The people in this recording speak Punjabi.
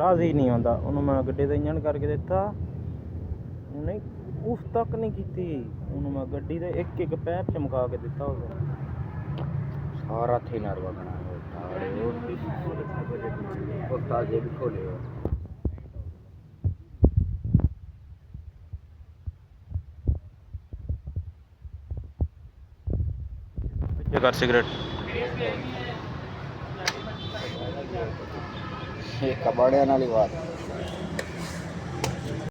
ਰਾਜ਼ੀ ਨਹੀਂ ਆਉਂਦਾ। ਉਹਨੂੰ ਮੈਂ ਗੱਡੀ ਦਾ ਇੰਜਣ ਕਰਕੇ ਦਿੱਤਾ, ਉਹਨੇ ਉਸ ਤੱਕ ਨਹੀਂ ਕੀਤੀ। ਉਹਨੂੰ ਮੈਂ ਗੱਡੀ ਦੇ ਇੱਕ ਇੱਕ ਪੈਪ ਚਮਕਾ ਕੇ ਦਿੱਤਾ। ਉਹ ਸਾਰਾ ਥੀਨਰ ਵਗਣਾ ਉਹ ਤਾਜ਼ੇ ਵੀ ਖੋਲੇ ਕਰ सिगरेट कबाड़िया वाली बात।